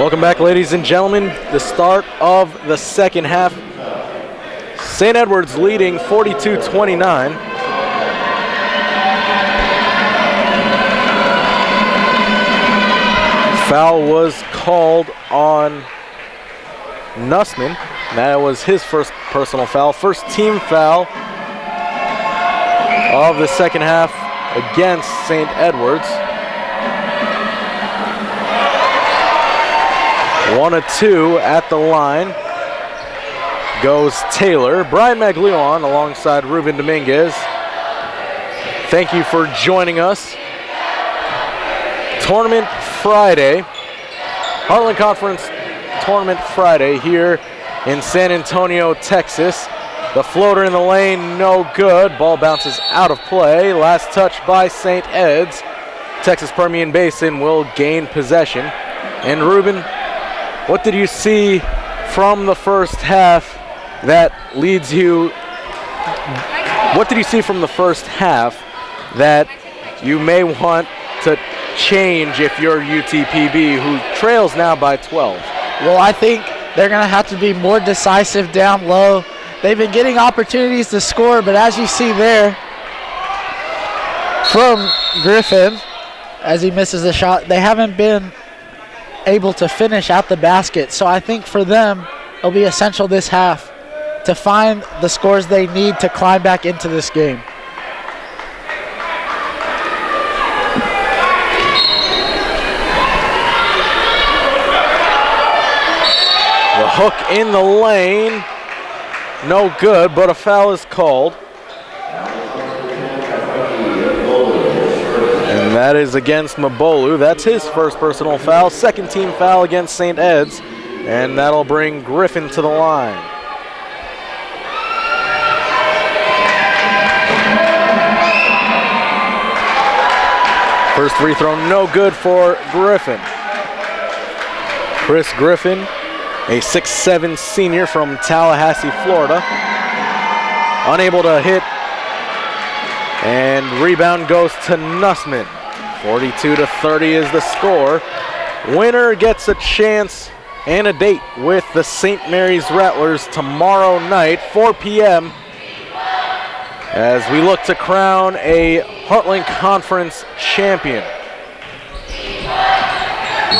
Welcome back, ladies and gentlemen. The start of the second half. St. Edward's leading 42-29. Foul was called on Nussman. That was his first personal foul. First team foul of the second half against St. Edward's. 1 of 2 at the line goes Taylor. Brian Maglione alongside Ruben Dominguez. Thank you for joining us. Tournament Friday, Heartland Conference Tournament Friday here in San Antonio, Texas. The floater in the lane, no good. Ball bounces out of play. Last touch by St. Ed's. Texas Permian Basin will gain possession. And Ruben, what did you see from the first half that leads you? What did you see from the first half that you may want to change if you're UTPB, who trails now by 12? Well, I think they're going to have to be more decisive down low. They've been getting opportunities to score, but as you see there from Griffin, as he misses the shot, they haven't been able to finish out the basket. So I think for them, it'll be essential this half to find the scores they need to climb back into this game. The hook in the lane, no good, but a foul is called. And that is against Mabolu. That's his first personal foul. Second team foul against St. Ed's. And that'll bring Griffin to the line. First free throw, no good for Griffin. Chris Griffin, a 6'7" senior from Tallahassee, Florida. Unable to hit. And rebound goes to Nussman. 42-30 is the score. Winner gets a chance and a date with the St. Mary's Rattlers tomorrow night, 4 p.m. as we look to crown a Heartland Conference champion.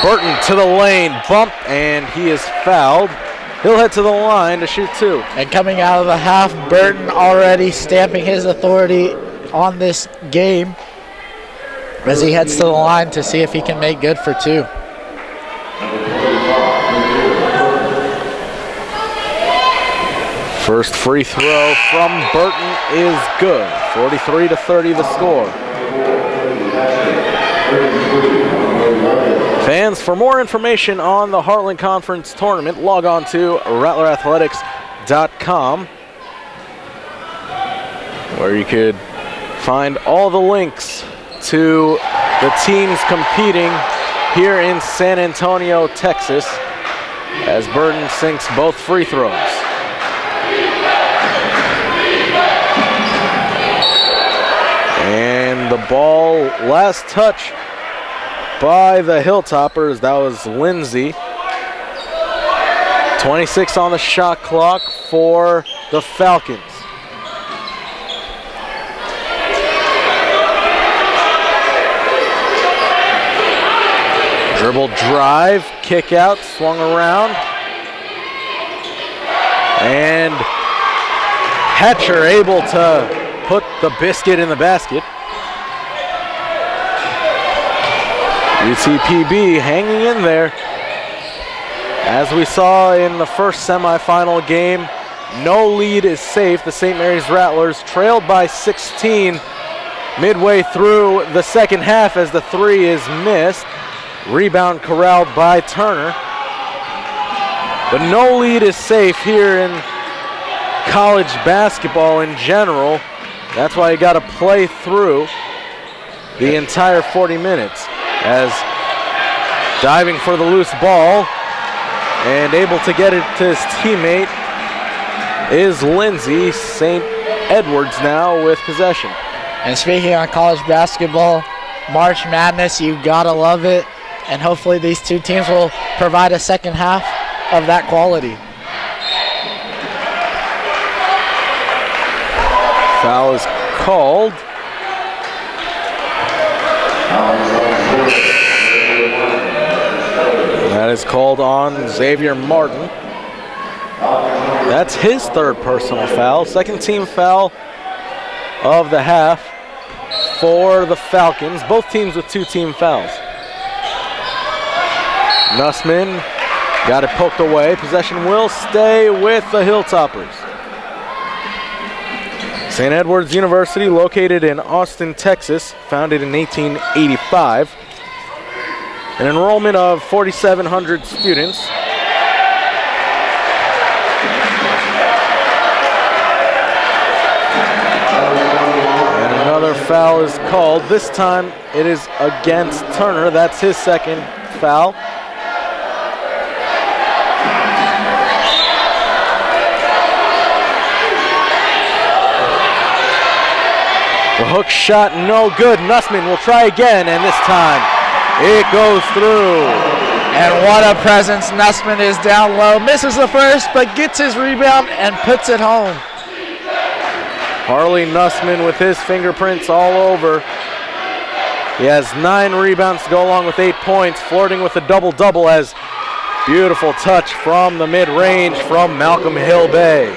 Burton to the lane, bump, and he is fouled. He'll head to the line to shoot 2. And coming out of the half, Burton already stamping his authority on this game as he heads to the line to see if he can make good for 2. First free throw from Burton is good. 43-30 the score. Fans, for more information on the Heartland Conference Tournament, log on to rattlerathletics.com, where you could find all the links to the teams competing here in San Antonio, Texas, as Burton sinks both free throws. And the ball, last touch by the Hilltoppers, that was Lindsay. 26 on the shot clock for the Falcons. Dribble drive, kick out, swung around. And Hatcher able to put the biscuit in the basket. UTPB hanging in there. As we saw in the first semifinal game, no lead is safe. The St. Mary's Rattlers trailed by 16 midway through the second half as the 3 is missed. Rebound corralled by Turner. But no lead is safe here in college basketball in general. That's why you got to play through the entire 40 minutes. As diving for the loose ball and able to get it to his teammate is Lindsay. St. Edward's now with possession. And speaking on college basketball, March Madness, you gotta love it. and hopefully these two teams will provide a second half of that quality. Foul is called. That is called on Xavier Martin. That's his third personal foul. Second team foul of the half for the Falcons. Both teams with 2 team fouls. Nussman got it poked away. Possession will stay with the Hilltoppers. St. Edward's University, located in Austin, Texas, founded in 1885. An enrollment of 4,700 students. And another foul is called. This time it is against Turner. That's his second foul. The hook shot no good. Nussman will try again, and this time it goes through. And what a presence. Nussman is down low, misses the first, but gets his rebound and puts it home. Harley Nussman with his fingerprints all over. He has 9 rebounds to go along with 8 points, flirting with a double-double as beautiful touch from the mid-range from Malcolm Hill-Bay.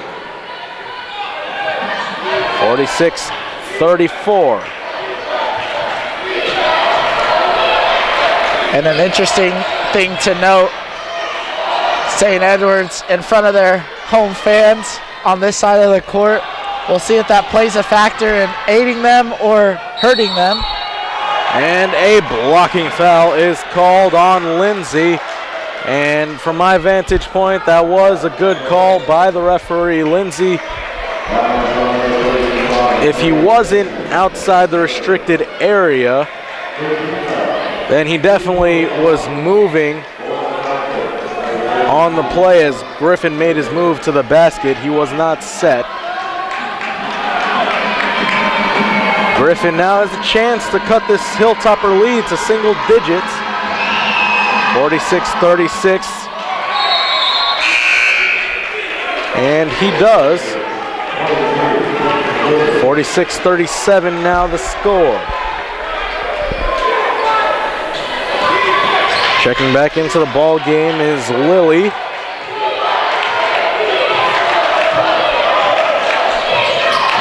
46-34. And an interesting thing to note, St. Edward's in front of their home fans on this side of the court. We'll see if that plays a factor in aiding them or hurting them. And a blocking foul is called on Lindsay. And from my vantage point, that was a good call by the referee. Lindsay, if he wasn't outside the restricted area, then he definitely was moving on the play as Griffin made his move to the basket. He was not set. Griffin now has a chance to cut this Hilltopper lead to single digits. 46-36. And he does. 46-37 now the score. Checking back into the ball game is Lily.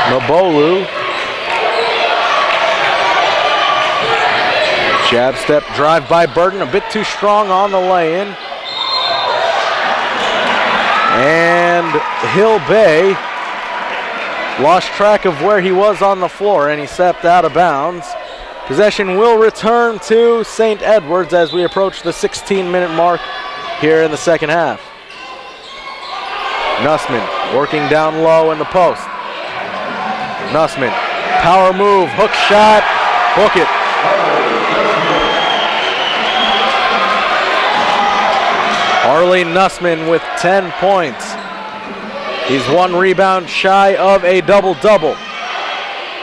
Mabolu. Jab step drive by Burton, a bit too strong on the lay-in. And Hill-Bay lost track of where he was on the floor and he stepped out of bounds. Possession will return to St. Edward's as we approach the 16-minute mark here in the second half. Nussman working down low in the post. Nussman, power move, hook shot, book it. Harley Nussman with 10 points. He's 1 rebound shy of a double-double.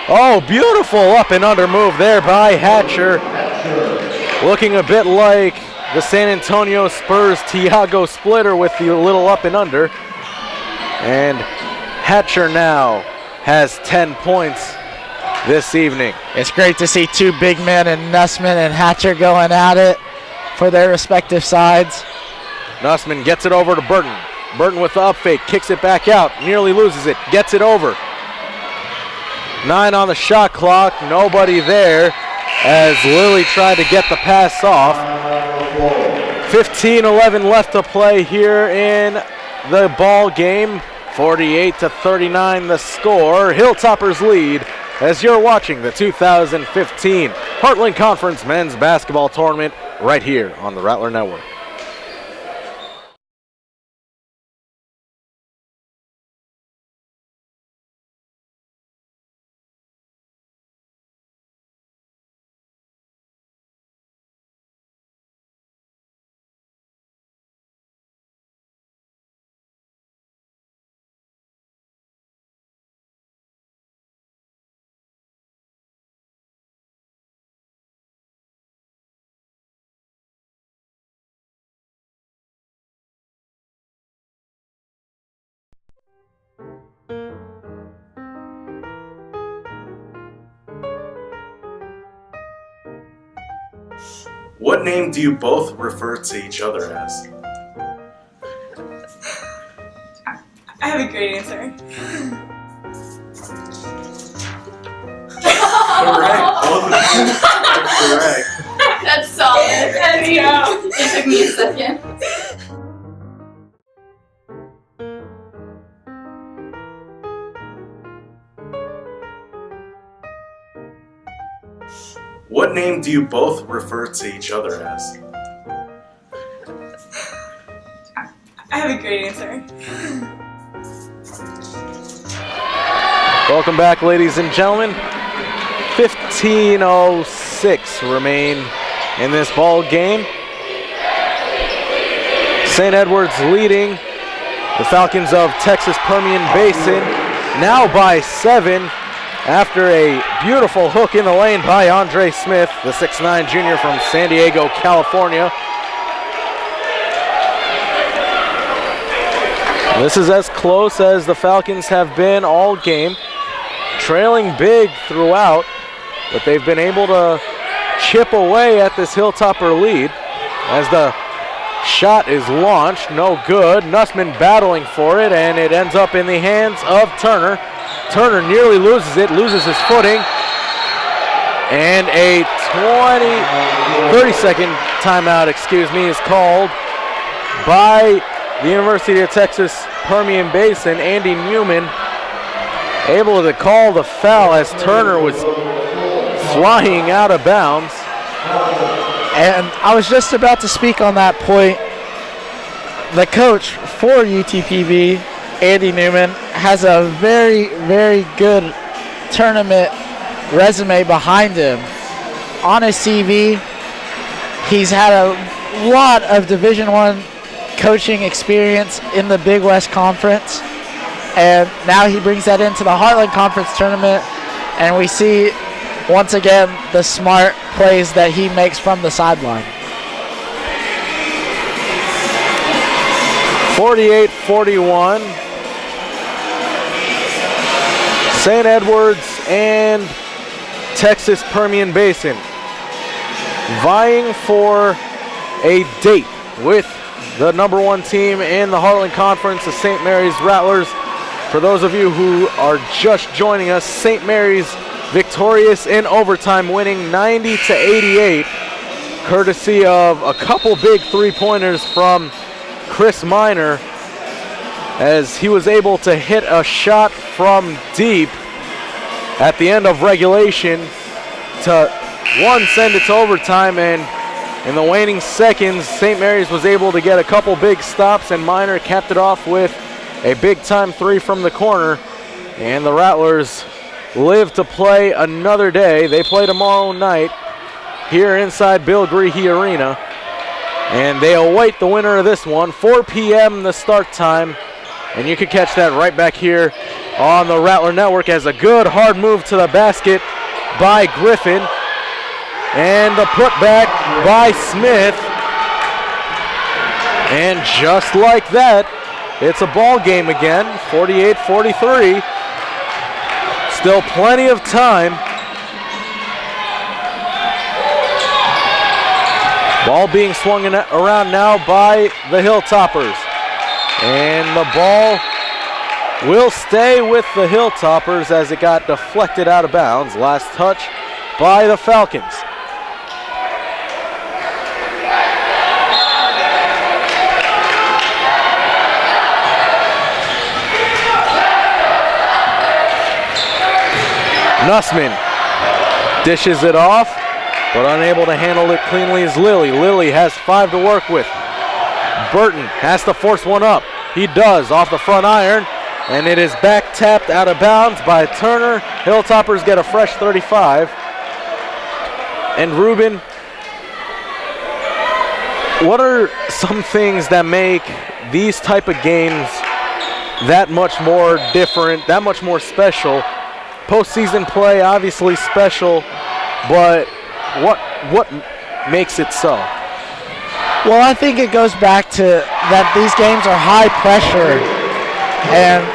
Oh, beautiful up and under move there by Hatcher. Looking a bit like the San Antonio Spurs Tiago Splitter with the little up and under. And Hatcher now has 10 points this evening. It's great to see 2 big men in Nussman and Hatcher going at it for their respective sides. Nussman gets it over to Burton. Burton with the up fake, kicks it back out, nearly loses it, gets it over. 9 on the shot clock, nobody there as Lily tried to get the pass off. 15-11 left to play here in the ball game. 48-39 the score. Hilltoppers lead as you're watching the 2015 Heartland Conference Men's Basketball Tournament right here on the Rattler Network. What name do you both refer to each other as? I have a great answer. Correct. Both of them are correct. That's solid. Let's go. It took me a second. What name do you both refer to each other as? I have a great answer. Welcome back, ladies and gentlemen. 15:06 remain in this ball game. St. Edward's leading the Falcons of Texas Permian Basin now by 7 after a beautiful hook in the lane by Andre Smith, the 6'9" junior from San Diego, California. This is as close as the Falcons have been all game, trailing big throughout, but they've been able to chip away at this Hilltopper lead as the shot is launched, no good. Nussman battling for it, and it ends up in the hands of Turner. Turner nearly loses it, loses his footing, and a 30-second timeout, is called by the University of Texas Permian Basin. Andy Newman able to call the foul as Turner was flying out of bounds. And I was just about to speak on that point. The coach for UTPB, Andy Newman, has a very, very good tournament resume behind him. On his CV, he's had a lot of Division I coaching experience in the Big West Conference, and now he brings that into the Heartland Conference tournament, and we see once again the smart plays that he makes from the sideline. 48-41. St. Edward's and Texas Permian Basin vying for a date with the number 1 team in the Heartland Conference, the St. Mary's Rattlers. For those of you who are just joining us, St. Mary's victorious in overtime, winning 90-88, courtesy of a couple big three-pointers from Chris Miner, as he was able to hit a shot from deep at the end of regulation to send it to overtime, and in the waning seconds, St. Mary's was able to get a couple big stops, and Miner capped it off with a big-time 3 from the corner, and the Rattlers live to play another day. They play tomorrow night here inside Bill Greehey Arena, and they await the winner of this one. 4 p.m. the start time, and you can catch that right back here on the Rattler Network as a good hard move to the basket by Griffin, and the putback by Smith, and just like that, it's a ball game again, 48-43. Still plenty of time. Ball being swung around now by the Hilltoppers. And the ball will stay with the Hilltoppers as it got deflected out of bounds. Last touch by the Falcons. Nussman dishes it off, but unable to handle it cleanly is Lilly. Lilly has 5 to work with. Burton has to force one up. He does off the front iron, and it is back tapped out of bounds by Turner. Hilltoppers get a fresh 35. And Ruben, what are some things that make these type of games that much more different, that much more special? Postseason play, obviously special, but what makes it so? Well, I think it goes back to that these games are high pressure, and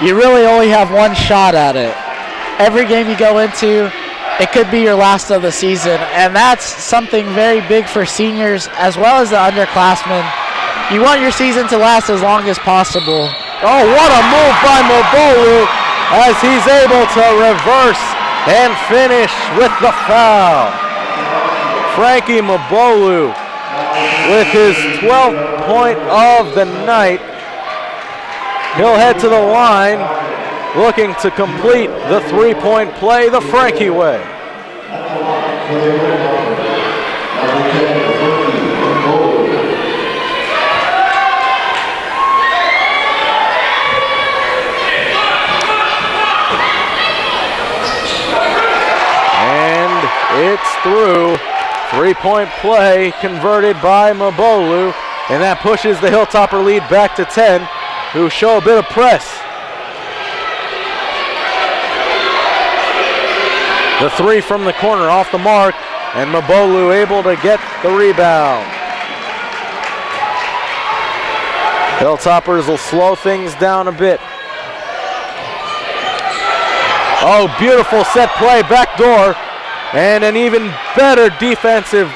you really only have one shot at it. Every game you go into, it could be your last of the season, and that's something very big for seniors as well as the underclassmen. You want your season to last as long as possible. Oh, what a move by Mabolu as he's able to reverse and finish with the foul. Frankie Mabolu with his 12th point of the night. He'll head to the line looking to complete the three-point play the Frankie way. And it's through. Three-point play converted by Mabolu, and that pushes the Hilltopper lead back to 10, who show a bit of press. The three from the corner off the mark, and Mabolu able to get the rebound. Hilltoppers will slow things down a bit. Oh, beautiful set play, backdoor, and an even better defensive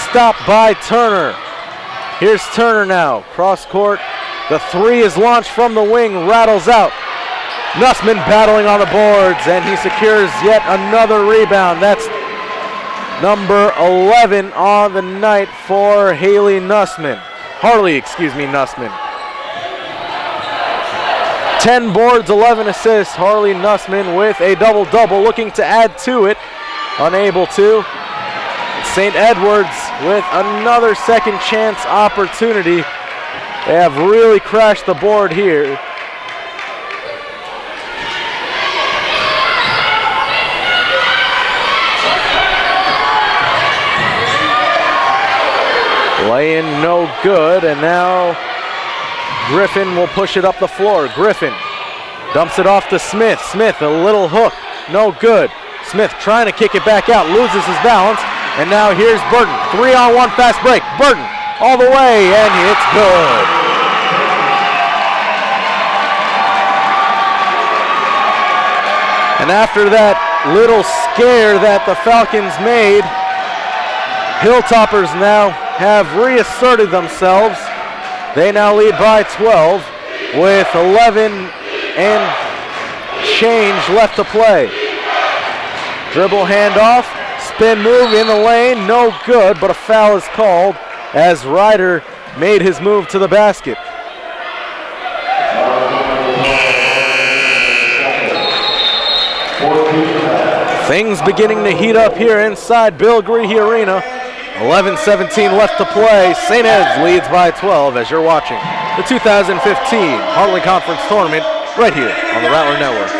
stop by Turner. Here's Turner now, cross court. The three is launched from the wing, rattles out. Nussman battling on the boards, and he secures yet another rebound. That's number 11 on the night for Harley Nussman. 10 boards, 11 assists. Harley Nussman with a double-double, looking to add to it. Unable to. St. Edwards with another second chance opportunity. They have really crashed the board here. Lay in no good, and now Griffin will push it up the floor. Griffin dumps it off to Smith. Smith, a little hook, no good. Smith trying to kick it back out, loses his balance, and now here's Burton. 3-on-1 fast break. Burton all the way, and it's good. And after that little scare that the Falcons made, Hilltoppers now have reasserted themselves. They now lead by 12 with 11 and change left to play. Dribble handoff, spin move in the lane, no good, but a foul is called as Ryder made his move to the basket. Things beginning to heat up here inside Bill Greehey Arena. 11:17 left to play. St. Ed's leads by 12 as you're watching the 2015 Heartland Conference Tournament right here on the Rattler Network.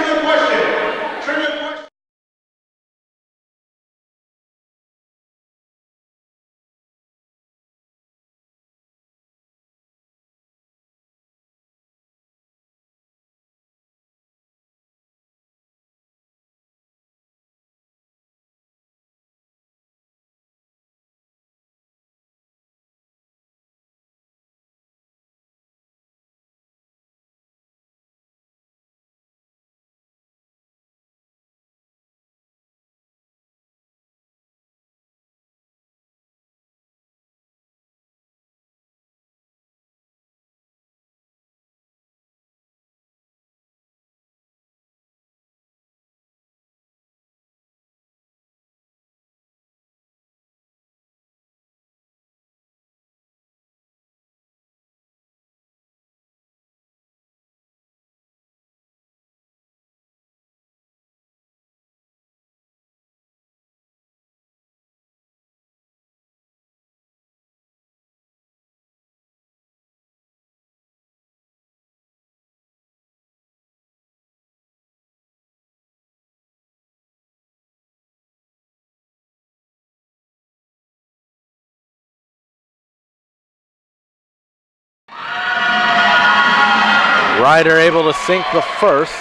Ryder able to sink the first.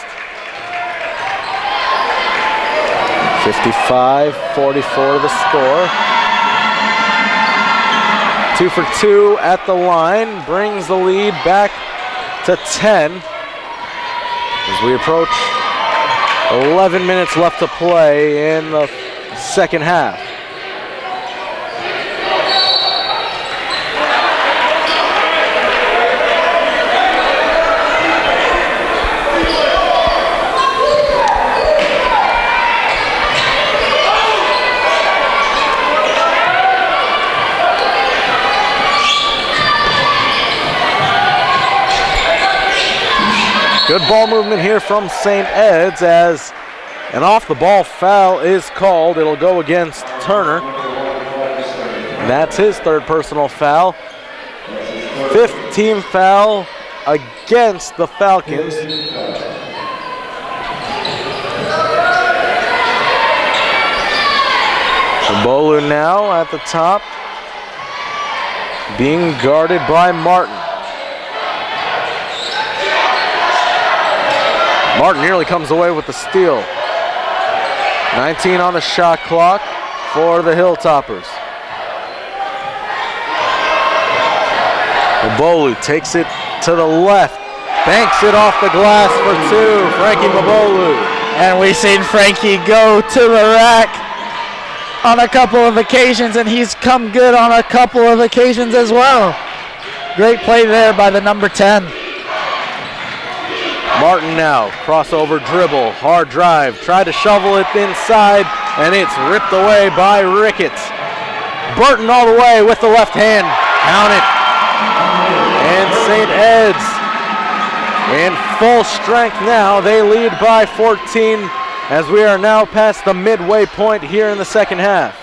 55-44 the score. 2 for 2 at the line, brings the lead back to 10 as we approach 11 minutes left to play in the second half. Good ball movement here from St. Ed's as an off-the-ball foul is called. It'll go against Turner. That's his third personal foul. Fifth team foul against the Falcons. Bolu now at the top, being guarded by Martin. Martin nearly comes away with the steal. 19 on the shot clock for the Hilltoppers. Mabolu takes it to the left, banks it off the glass for two. Frankie Mabolu. And we've seen Frankie go to the rack on a couple of occasions, and he's come good on a couple of occasions as well. Great play there by the number 10. Martin now, crossover dribble, hard drive, tried to shovel it inside, and it's ripped away by Ricketts. Burton all the way with the left hand, count it. And St. Ed's in full strength now. They lead by 14 as we are now past the midway point here in the second half.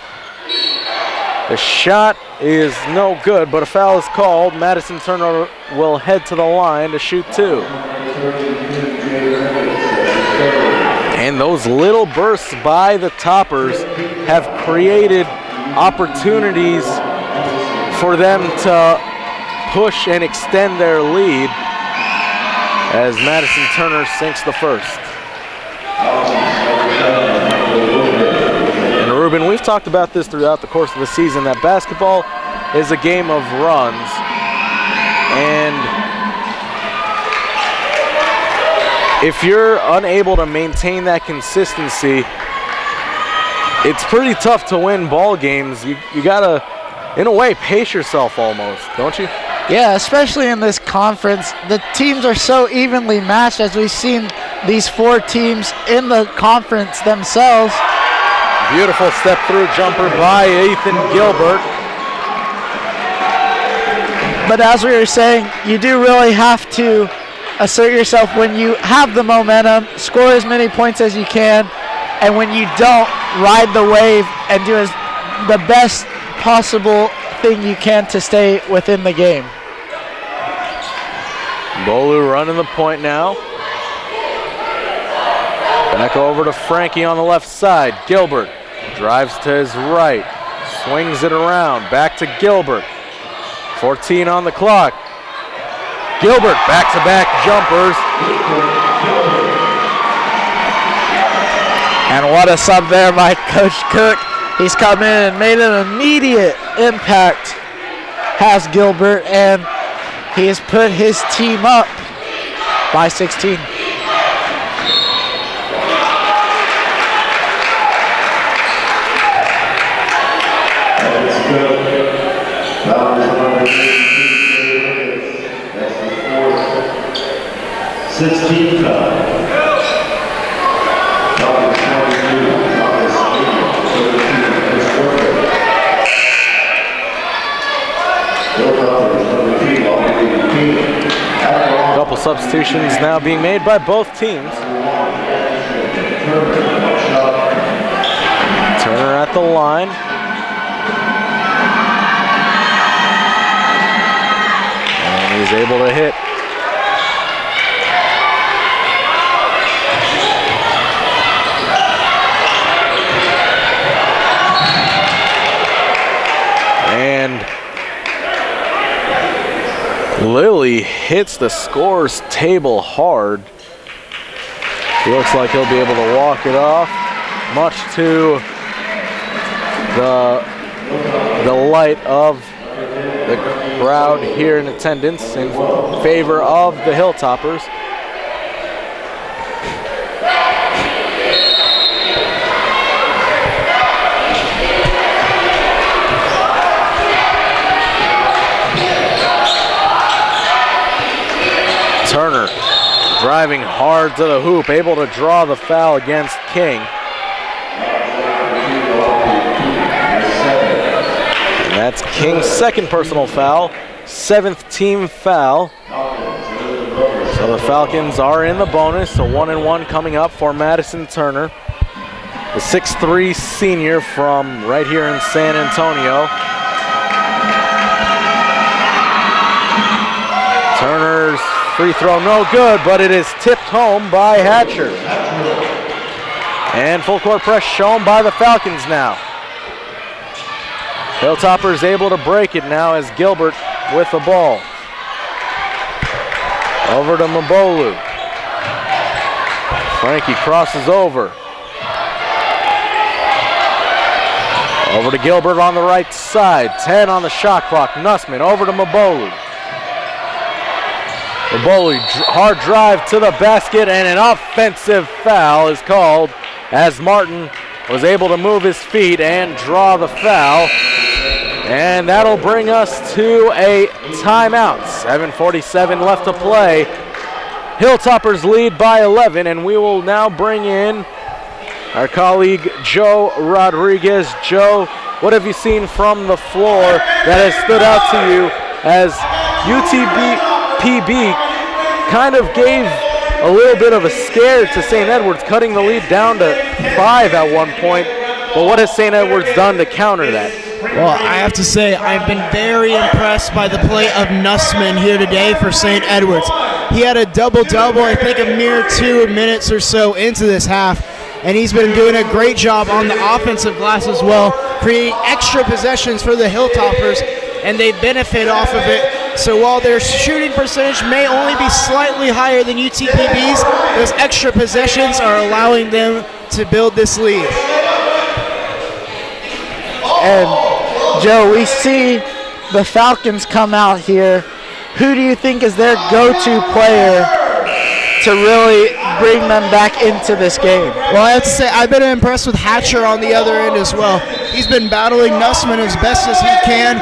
The shot is no good, but a foul is called. Madison Turner will head to the line to shoot two. And those little bursts by the Toppers have created opportunities for them to push and extend their lead as Madison Turner sinks the first. And Ruben, we've talked about this throughout the course of the season, that basketball is a game of runs. And if you're unable to maintain that consistency, it's pretty tough to win ball games. You gotta, in a way, pace yourself almost, don't you? Yeah, especially in this conference. The teams are so evenly matched as we've seen these four teams in the conference themselves. Beautiful step through jumper by Ethan Gilbert. But as we were saying, you do really have to assert yourself when you have the momentum, score as many points as you can, and when you don't, ride the wave and do the best possible thing you can to stay within the game. Bolu running the point now. Back over to Frankie on the left side. Gilbert drives to his right, swings it around, back to Gilbert. 14 on the clock. Gilbert back-to-back jumpers. And what a sub there by Coach Cook. He's come in and made an immediate impact, has Gilbert, and he has put his team up by 16. Couple substitutions now being made by both teams. Turner at the line. And he's able to hit. And Lilly hits the scores table hard. He looks like he'll be able to walk it off, much to the delight of the crowd here in attendance in favor of the Hilltoppers. Turner driving hard to the hoop, able to draw the foul against King. And that's King's second personal foul, 7th team foul. So the Falcons are in the bonus, a 1-and-1 coming up for Madison Turner, the 6'3" senior from right here in San Antonio. Turner's free throw no good, but it is tipped home by Hatcher. And full court press shown by the Falcons now. Hilltoppers able to break it now as Gilbert with the ball. Over to Mbolu. Frankie crosses over. Over to Gilbert on the right side. 10 on the shot clock. Nussman over to Mbolu. Mbolu, hard drive to the basket, and an offensive foul is called as Martin was able to move his feet and draw the foul. And that'll bring us to a timeout. 7:47 left to play. Hilltoppers lead by 11, and we will now bring in our colleague Joe Rodriguez. Joe, what have you seen from the floor that has stood out to you as UTPB kind of gave a little bit of a scare to St. Edwards, cutting the lead down to 5 at one point, but what has St. Edwards done to counter that? Well, I have to say I've been very impressed by the play of Nussman here today for St. Edwards. He had a double-double, I think a mere 2 minutes or so into this half, and he's been doing a great job on the offensive glass as well, creating extra possessions for the Hilltoppers, and they benefit off of it. So while their shooting percentage may only be slightly higher than UTPB's, those extra possessions are allowing them to build this lead. And Joe, we see the Falcons come out here. Who do you think is their go-to player to really bring them back into this game? Well, I have to say I've been impressed with Hatcher on the other end as well. He's been battling Nussman as best as he can.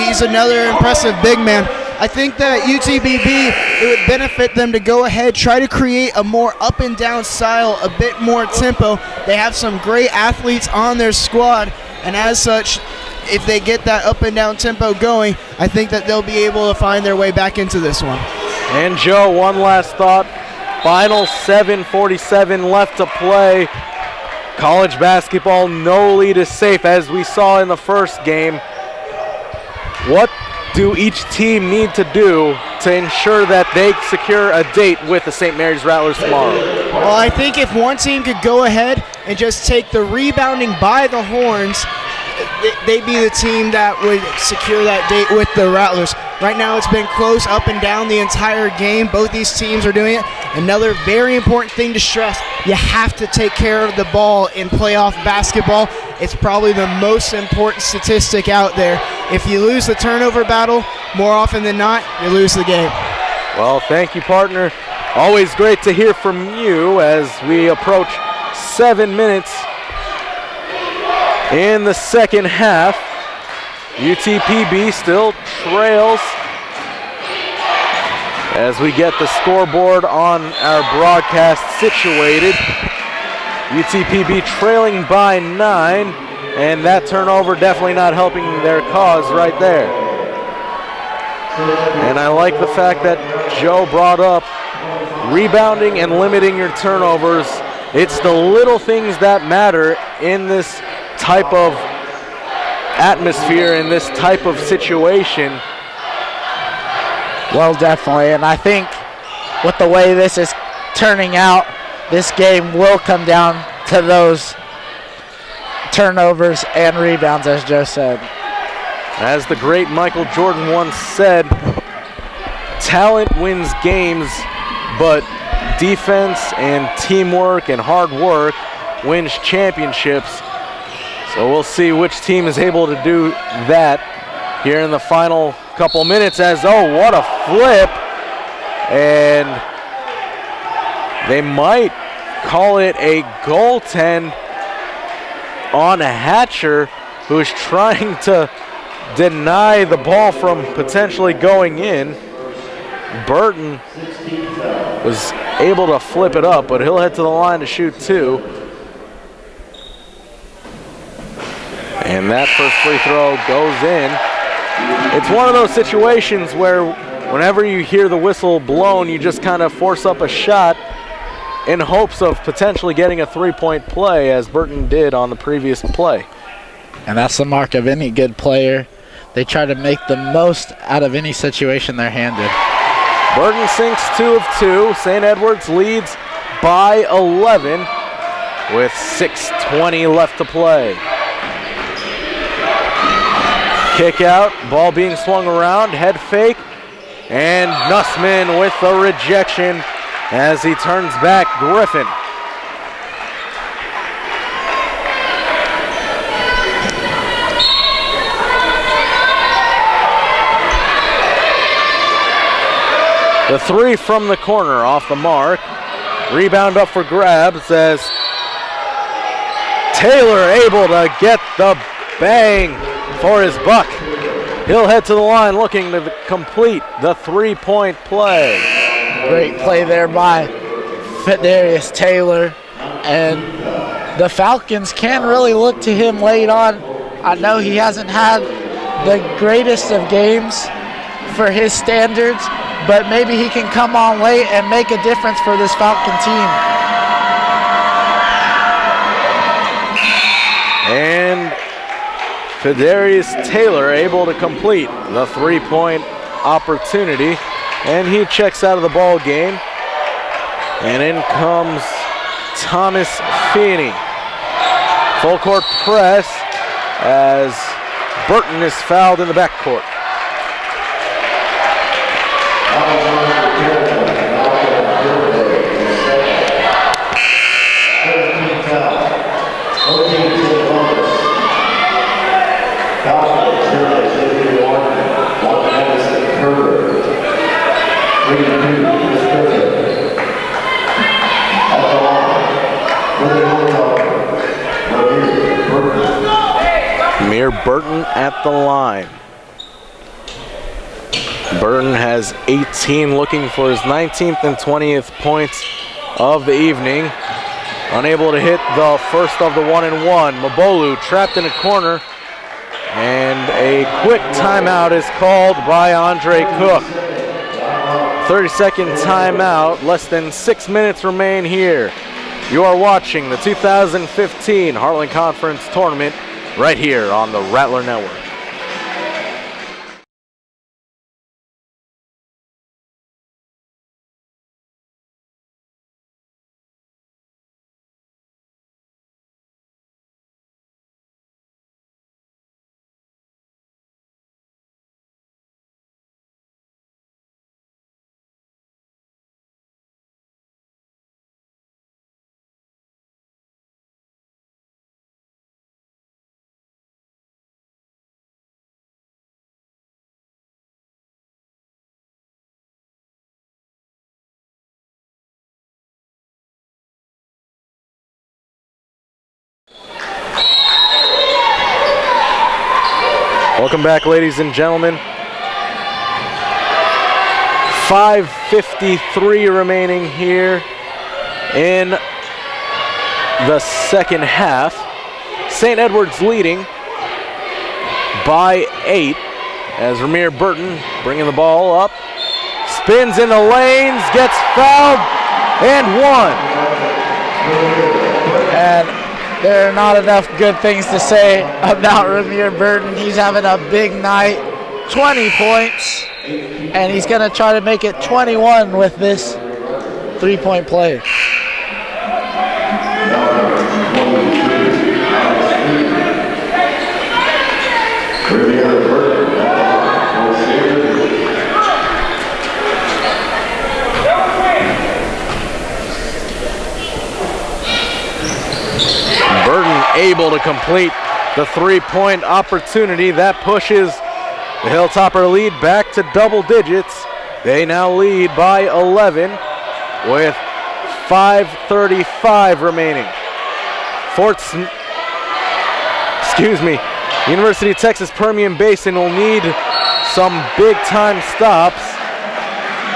He's another impressive big man. I think that UTPB, it would benefit them to go ahead, try to create a more up and down style, a bit more tempo. They have some great athletes on their squad, and as such, if they get that up and down tempo going, I think that they'll be able to find their way back into this one. And Joe, one last thought. Final 7:47 left to play. College basketball, no lead is safe, as we saw in the first game. What do each team need to do to ensure that they secure a date with the St. Mary's Rattlers tomorrow? Well, I think if one team could go ahead and just take the rebounding by the horns, they'd be the team that would secure that date with the Rattlers. Right now it's been close up and down the entire game. Both these teams are doing it. Another very important thing to stress, you have to take care of the ball in playoff basketball. It's probably the most important statistic out there. If you lose the turnover battle, more often than not, you lose the game. Well, thank you, partner. Always great to hear from you as we approach 7 minutes in the second half. UTPB still trails as we get the scoreboard on our broadcast situated. UTPB trailing by 9, and that turnover definitely not helping their cause right there. And I like the fact that Joe brought up rebounding and limiting your turnovers. It's the little things that matter in this type of atmosphere, in this type of situation. Well, definitely, and I think with the way this is turning out, this game will come down to those turnovers and rebounds, as Joe said. As the great Michael Jordan once said, talent wins games, but defense and teamwork and hard work wins championships. So we'll see which team is able to do that here in the final couple minutes as, oh, what a flip. And they might call it a goaltend on Hatcher, who's trying to deny the ball from potentially going in. Burton was able to flip it up, but he'll head to the line to shoot 2. And that first free throw goes in. It's one of those situations where whenever you hear the whistle blown, you just kind of force up a shot in hopes of potentially getting a 3-point play, as Burton did on the previous play. And that's the mark of any good player. They try to make the most out of any situation they're handed. Burton sinks 2 of 2. St. Edwards leads by 11 with 6:20 left to play. Kick out, ball being swung around, head fake, and Nussman with the rejection as he turns back Griffin. The 3 from the corner off the mark. Rebound up for grabs as Taylor able to get the bang for his buck. He'll head to the line looking to complete the 3-point play. Great play there by Fidarius Taylor. And the Falcons can really look to him late on. I know he hasn't had the greatest of games for his standards, but maybe he can come on late and make a difference for this Falcon team. And Fidarius Taylor able to complete the 3-point opportunity, and he checks out of the ball game. And in comes Thomas Feeney. Full court press as Burton is fouled in the backcourt. Amir Burton at the line. Burton has 18, looking for his 19th and 20th points of the evening. Unable to hit the first of the 1-and-1. Mabolu trapped in a corner, and a quick timeout is called by Andre Cook. 30-second timeout, less than 6 minutes remain here. You are watching the 2015 Heartland Conference Tournament right here on the Rattler Network. Welcome back, ladies and gentlemen. 5:53 remaining here in the second half. St. Edwards leading by 8 as Ramir Burton bringing the ball up. Spins in the lanes, gets fouled, and 1. And there are not enough good things to say about Ramir Burton. He's having a big night, 20 points, and he's going to try to make it 21 with this 3-point play. Able to complete the 3-point opportunity. That pushes the Hilltopper lead back to double digits. They now lead by 11 with 5:35 remaining. University of Texas Permian Basin will need some big time stops.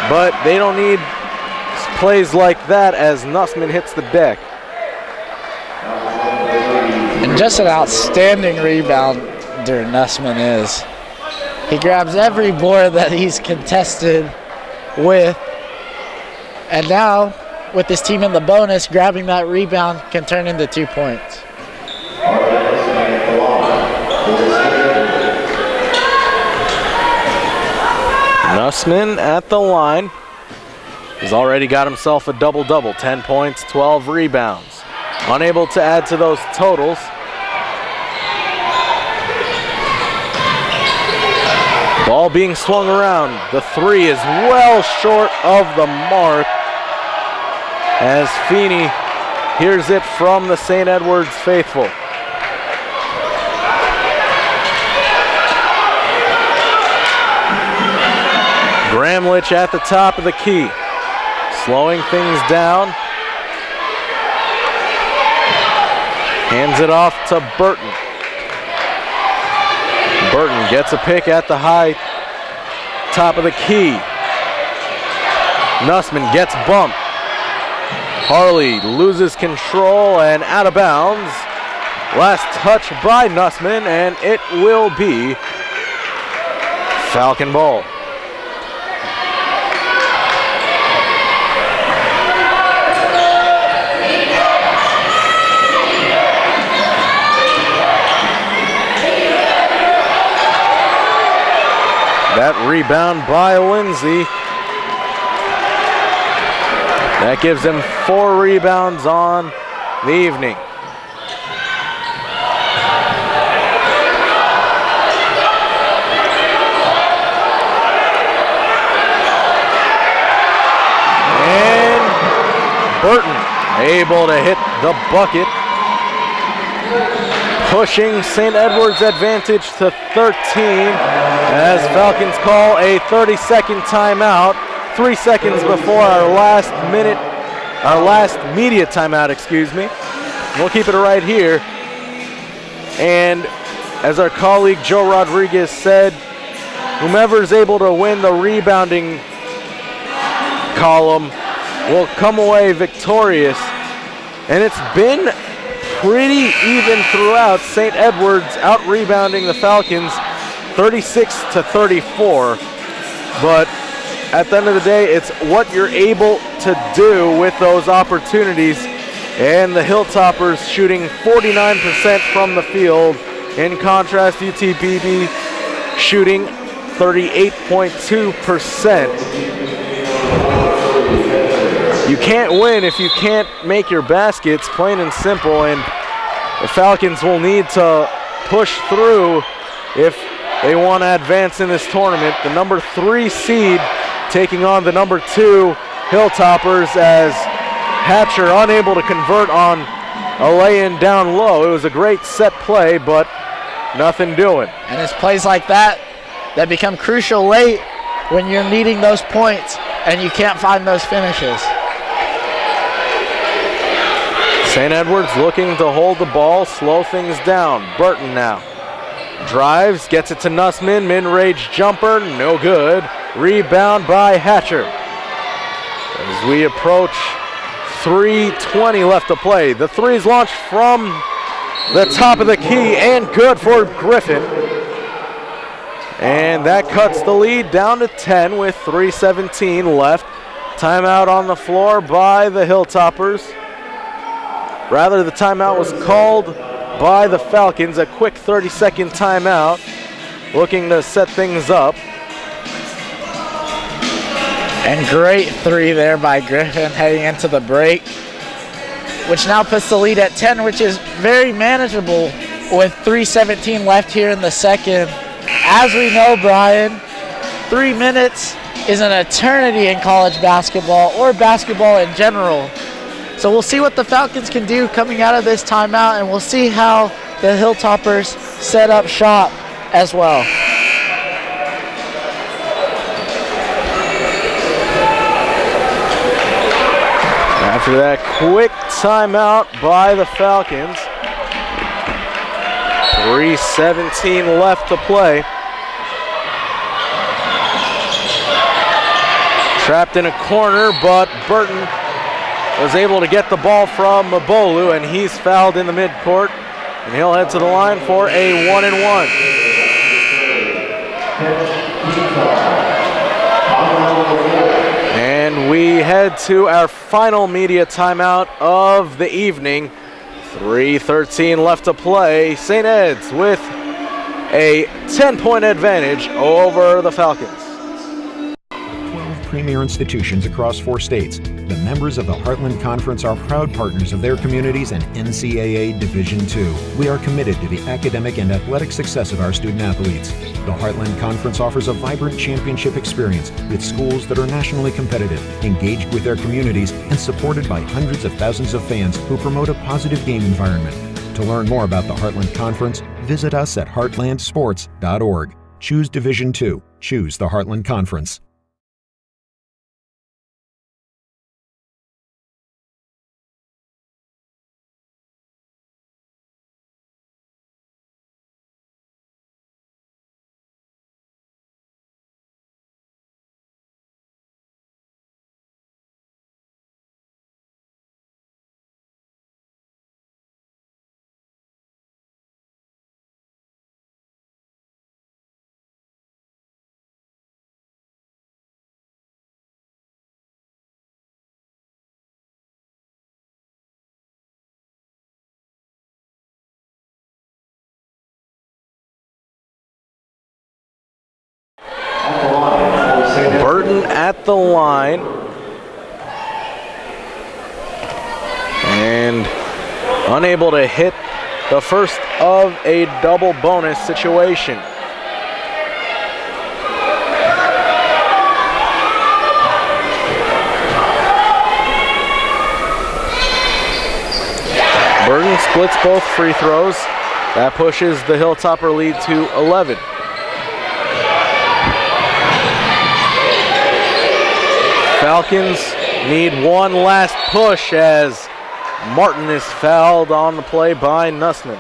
but they don't need plays like that as Nussman hits the deck. And just an outstanding rebounder Nussman is. He grabs every board that he's contested with, and now with this team in the bonus, grabbing that rebound can turn into 2 points. Nussman at the line. He's already got himself a double-double, 10 points, 12 rebounds. Unable to add to those totals. Ball being swung around. The three is well short of the mark as Feeney hears it from the St. Edwards faithful. Gramlich at the top of the key, slowing things down. Hands it off to Burton. Burton gets a pick at the high top of the key. Nussman gets bumped. Harley loses control and out of bounds. Last touch by Nussman, and it will be Falcon ball. That rebound by Lindsay. That gives him 4 rebounds on the evening. And Burton able to hit the bucket, pushing St. Edwards' advantage to 13 as Falcons call a 30-second timeout, 3 seconds before our last media timeout, excuse me. We'll keep it right here. And as our colleague Joe Rodriguez said, whomever is able to win the rebounding column will come away victorious. And it's been pretty even throughout. St. Edwards out rebounding the Falcons 36-34, but at the end of the day, it's what you're able to do with those opportunities, and the Hilltoppers shooting 49% from the field. In contrast, UTPB shooting 38.2%. You can't win if you can't make your baskets, plain and simple, and the Falcons will need to push through if they want to advance in this tournament. The number 3 seed taking on the number 2 Hilltoppers as Hatcher unable to convert on a lay-in down low. It was a great set play, but nothing doing. And it's plays like that that become crucial late when you're needing those points and you can't find those finishes. St. Edwards looking to hold the ball, slow things down. Burton now drives, gets it to Nussman, mid-range jumper, no good. Rebound by Hatcher. As we approach 3:20 left to play. The three is launched from the top of the key and good for Griffin. And that cuts the lead down to 10 with 3:17 left. Timeout on the floor by the Hilltoppers. Rather, the timeout was called by the Falcons, a quick 30-second timeout, looking to set things up. And great three there by Griffin heading into the break, which now puts the lead at 10, which is very manageable with 3:17 left here in the second. As we know, Brian, 3 minutes is an eternity in college basketball or basketball in general. So we'll see what the Falcons can do coming out of this timeout, and we'll see how the Hilltoppers set up shop as well. After that quick timeout by the Falcons, 3:17 left to play. Trapped in a corner, but Burton was able to get the ball from Mabolu, and he's fouled in the midcourt, and he'll head to the line for a 1-and-1. And we head to our final media timeout of the evening. 3:13 left to play. St. Ed's with a 10-point advantage over the Falcons. 12 premier institutions across 4 states. The members of the Heartland Conference are proud partners of their communities and NCAA Division II. We are committed to the academic and athletic success of our student athletes. The Heartland Conference offers a vibrant championship experience with schools that are nationally competitive, engaged with their communities, and supported by hundreds of thousands of fans who promote a positive game environment. To learn more about the Heartland Conference, visit us at heartlandsports.org. Choose Division II. Choose the Heartland Conference. Burton at the line. And unable to hit the first of a double bonus situation. Burton splits both free throws. That pushes the Hilltopper lead to 11. Falcons need one last push as Martin is fouled on the play by Nussman.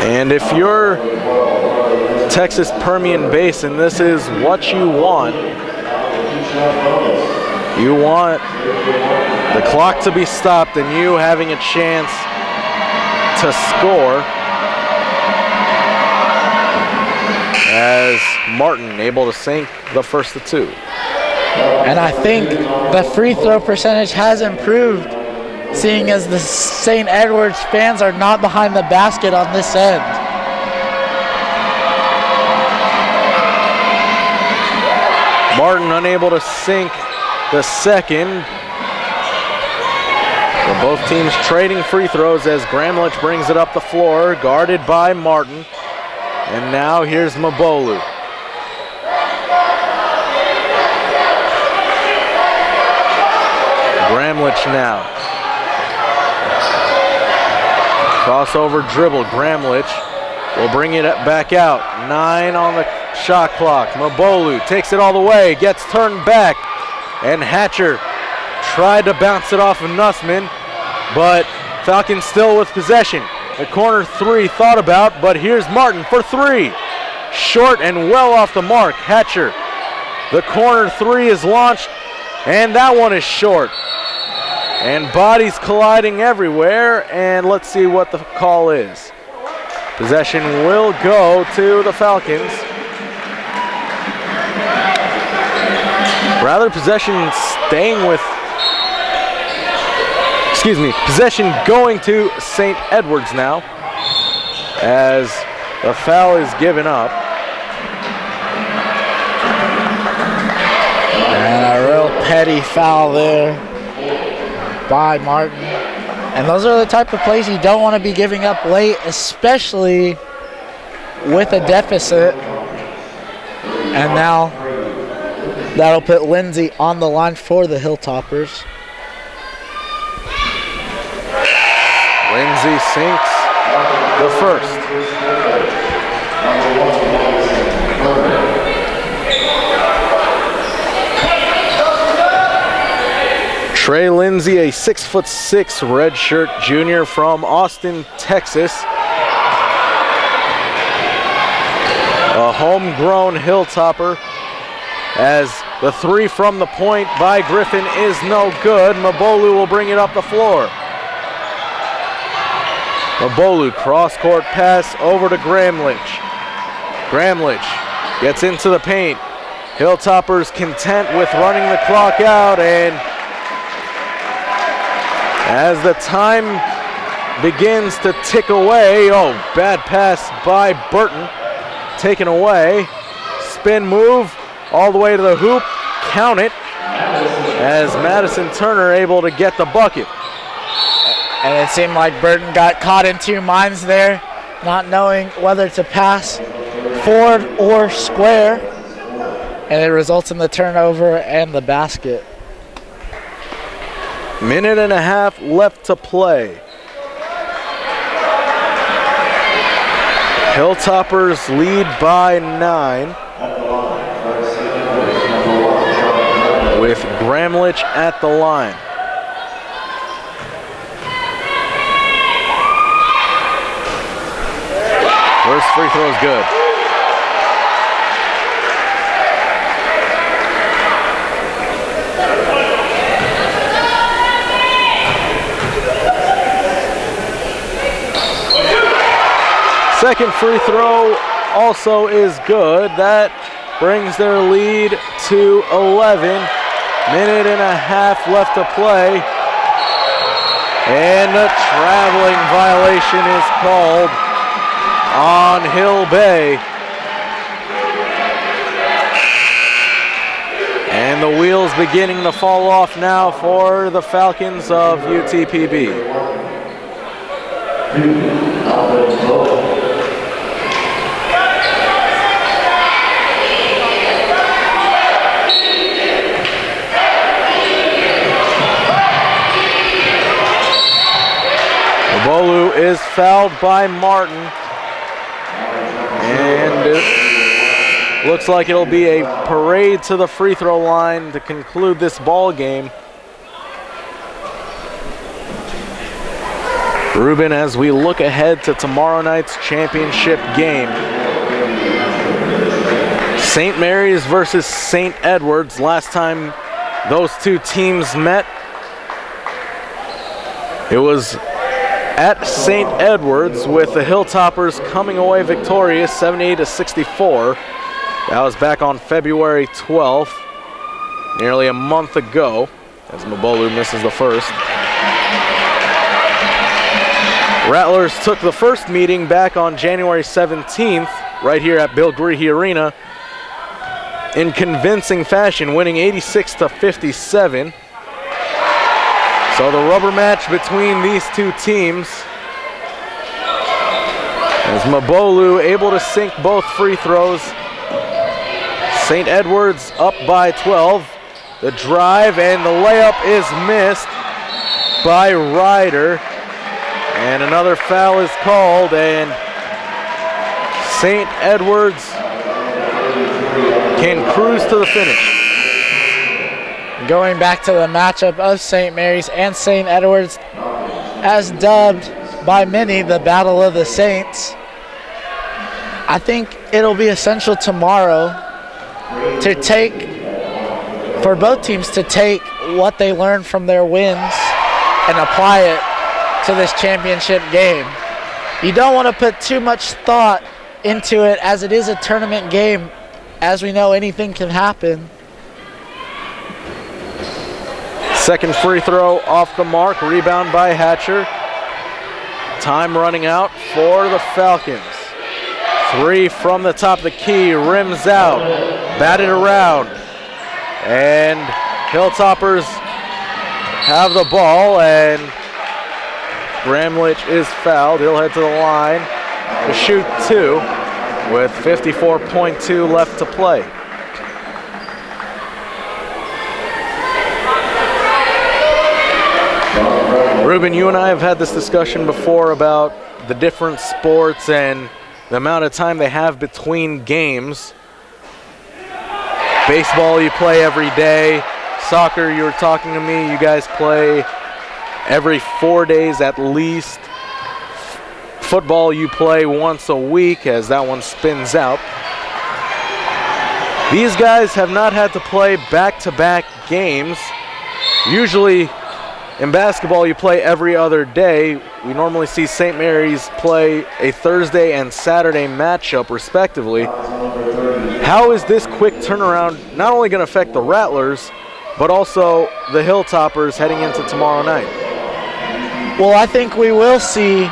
And if you're Texas Permian Basin, this is what you want. You want the clock to be stopped and you having a chance to score. As Martin able to sink the first of 2. And I think the free throw percentage has improved, seeing as the St. Edwards fans are not behind the basket on this end. Martin unable to sink the second. So both teams trading free throws as Gramlich brings it up the floor, guarded by Martin. And now here's Mabolu. Gramlich now. Crossover dribble. Gramlich will bring it back out. 9 on the shot clock. Mabolu takes it all the way, gets turned back. And Hatcher tried to bounce it off of Nussman, but Falcons still with possession. The corner 3 thought about, but here's Martin for 3. Short and well off the mark. Hatcher. The corner 3 is launched, and that one is short. And bodies colliding everywhere, and let's see what the call is. Possession will go to the Falcons. Rather, possession staying with, possession going to St. Edwards now, as the foul is given up. And a real petty foul there by Martin. And those are the type of plays you don't want to be giving up late, especially with a deficit. And now that'll put Lindsay on the line for the Hilltoppers. Lindsay sinks the first. Trey Lindsay, a 6'6" redshirt junior from Austin, Texas. the homegrown Hilltopper, as the three from the point by Griffin is no good. Mabolu will bring it up the floor. Mabolu cross-court pass over to Gramlich. Gramlich gets into the paint. Hilltoppers content with running the clock out, and as the time begins to tick away, bad pass by Burton, taken away. Spin move all the way to the hoop, count it, as Madison Turner able to get the bucket. And it seemed like Burton got caught in two minds there, not knowing whether to pass forward or square, and it results in the turnover and the basket. Minute and a half left to play. Hilltoppers lead by 9, with Gramlich at the line. First free throw is good. Second free throw also is good. That brings their lead to 11. Minute and a half left to play. And a traveling violation is called on Hill Bay. And the wheels beginning to fall off now for the Falcons of UTPB. Bolu is fouled by Martin, and it looks like it'll be a parade to the free throw line to conclude this ball game. Ruben, as we look ahead to tomorrow night's championship game, St. Mary's versus St. Edwards. Last time those two teams met, it was at St. Edwards, with the Hilltoppers coming away victorious 78-64. That was back on February 12th, nearly a month ago, as Mabolu misses the first. Rattlers took the first meeting back on January 17th, right here at Bill Greehey Arena, in convincing fashion, winning 86-57. So the rubber match between these two teams, as Mabolu able to sink both free throws. St. Edwards up by 12. The drive and the layup is missed by Ryder. And another foul is called, and St. Edwards can cruise to the finish. Going back to the matchup of St. Mary's and St. Edwards, as dubbed by many the Battle of the Saints, I think it'll be essential tomorrow for both teams to take what they learned from their wins and apply it to this championship game. You don't want to put too much thought into it, as it is a tournament game. As we know, anything can happen. Second free throw off the mark, rebound by Hatcher. Time running out for the Falcons. Three from the top of the key, rims out, batted around, and Hilltoppers have the ball, and Gramlich is fouled. He'll head to the line to shoot two with 54.2 left to play. Ruben, you and I have had this discussion before about the different sports and the amount of time they have between games. Baseball, you play every day. Soccer, you were talking to me, you guys play every 4 days at least. Football, you play once a week, as that one spins out. These guys have not had to play back-to-back games. Usually in basketball you play every other day. We normally see St. Mary's play a Thursday and Saturday matchup respectively. How is this quick turnaround not only going to affect the Rattlers, but also the Hilltoppers heading into tomorrow night? Well, I think we will see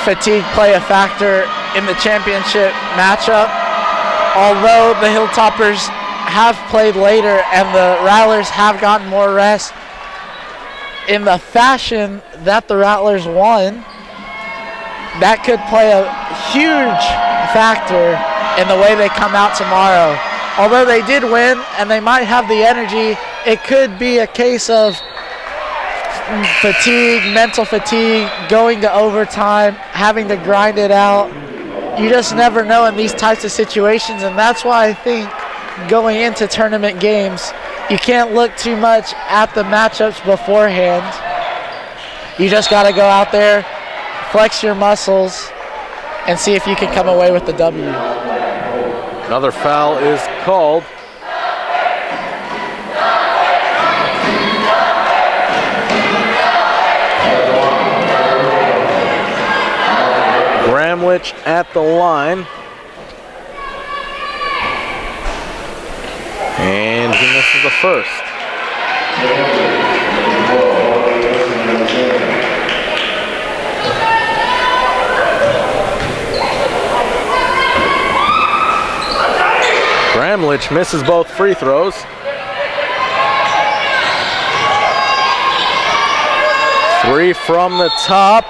fatigue play a factor in the championship matchup. Although the Hilltoppers have played later and the Rattlers have gotten more rest, in the fashion that the Rattlers won, that could play a huge factor in the way they come out tomorrow. Although they did win and they might have the energy, it could be a case of fatigue, mental fatigue, going to overtime, having to grind it out. You just never know in these types of situations, and that's why I think going into tournament games, you can't look too much at the matchups beforehand. You just got to go out there, flex your muscles, and see if you can come away with the W. Another foul is called. Bramlich at the line. And he misses the first. Bramlich misses both free throws. Three from the top.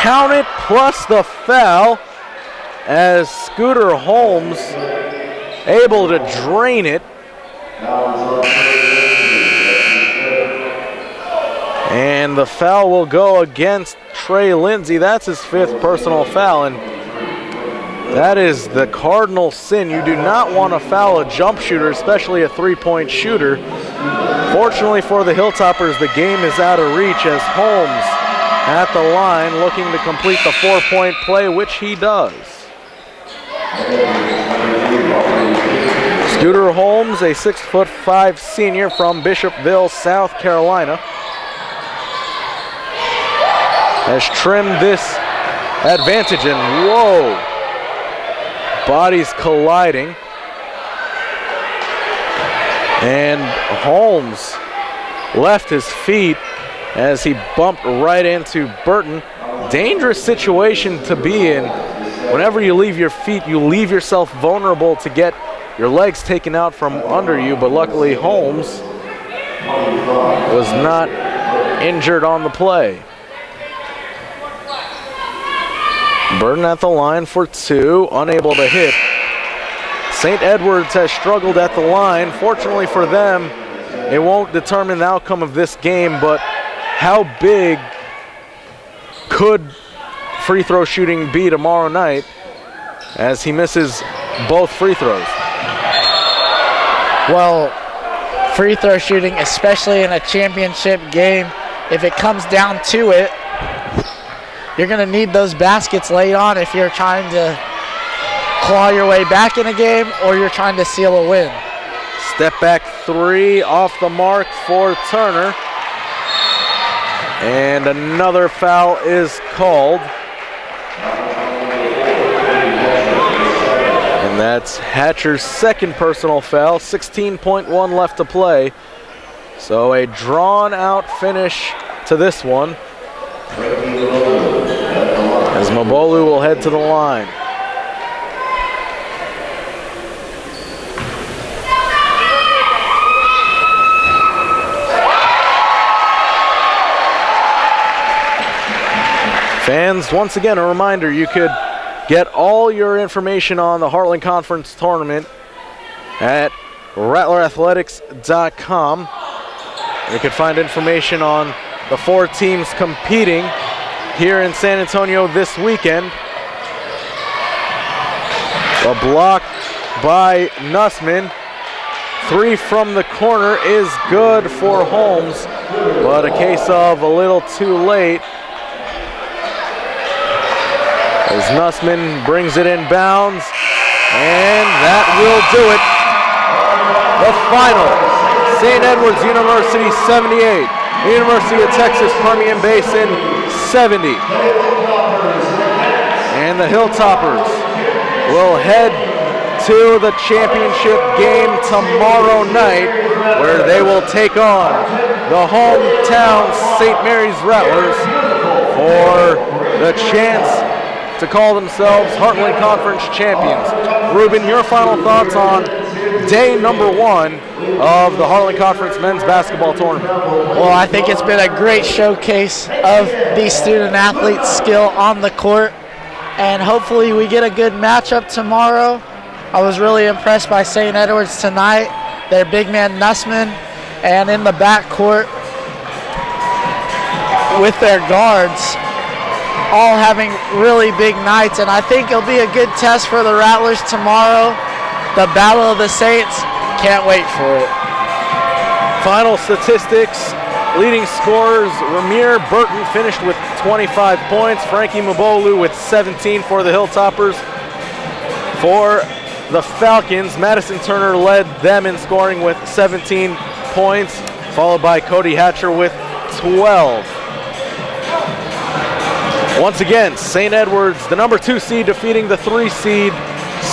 Count it plus the foul as Scooter Holmes able to drain it. And the foul will go against Trey Lindsay. That's his fifth personal foul, and that is the cardinal sin. You do not want to foul a jump shooter, especially a three-point shooter. Fortunately for the Hilltoppers, the game is out of reach as Holmes at the line looking to complete the four-point play, which he does. Scooter Holmes, a 6'5" senior from Bishopville, South Carolina, has trimmed this advantage, and whoa, bodies colliding. And Holmes left his feet as he bumped right into Burton. Dangerous situation to be in. Whenever you leave your feet, you leave yourself vulnerable to get your legs taken out from under you, but luckily Holmes was not injured on the play. Burton at the line for two, unable to hit. St. Edwards has struggled at the line. Fortunately for them, it won't determine the outcome of this game, but how big could free throw shooting be tomorrow night as he misses both free throws? Well, free throw shooting, especially in a championship game, if it comes down to it, you're going to need those baskets late on if you're trying to claw your way back in a game or you're trying to seal a win. Step back three off the mark for Turner. And another foul is called. And that's Hatcher's second personal foul, 16.1 left to play. So a drawn out finish to this one, as Mabolu will head to the line. Fans, once again, a reminder, you could get all your information on the Heartland Conference Tournament at rattlerathletics.com. You can find information on the four teams competing here in San Antonio this weekend. A block by Nussman. Three from the corner is good for Holmes, but a case of a little too late, as Nussman brings it in bounds, and that will do it. The final, St. Edward's University 78, University of Texas Permian Basin 70. And the Hilltoppers will head to the championship game tomorrow night, where they will take on the hometown St. Mary's Rattlers for the chance to call themselves Heartland Conference champions. Ruben, your final thoughts on day number 1 of the Heartland Conference men's basketball tournament? Well, I think it's been a great showcase of these student athletes' skill on the court, and hopefully we get a good matchup tomorrow. I was really impressed by St. Edward's tonight, their big man Nussman, and in the backcourt with their guards, all having really big nights, and I think it'll be a good test for the Rattlers tomorrow. The Battle of the Saints, can't wait for it. Final statistics, leading scorers, Ramir Burton finished with 25 points, Frankie Mabolu with 17 for the Hilltoppers. For the Falcons, Madison Turner led them in scoring with 17 points, followed by Cody Hatcher with 12. Once again, St. Edward's, the number 2 seed, defeating the 3 seed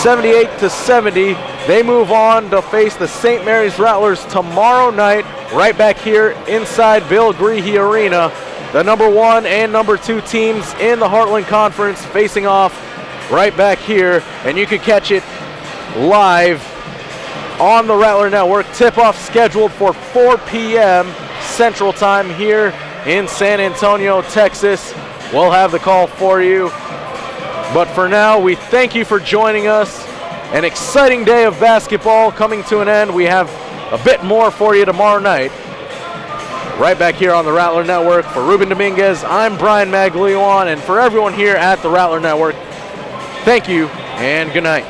78-70. They move on to face the St. Mary's Rattlers tomorrow night, right back here inside Bill Greehey Arena. The number 1 and number 2 teams in the Heartland Conference facing off right back here, and you can catch it live on the Rattler Network. Tip-off scheduled for 4 p.m. Central Time here in San Antonio, Texas. We'll have the call for you. But for now, we thank you for joining us. An exciting day of basketball coming to an end. We have a bit more for you tomorrow night. Right back here on the Rattler Network. For Ruben Dominguez, I'm Brian Maglione, and for everyone here at the Rattler Network, thank you and good night.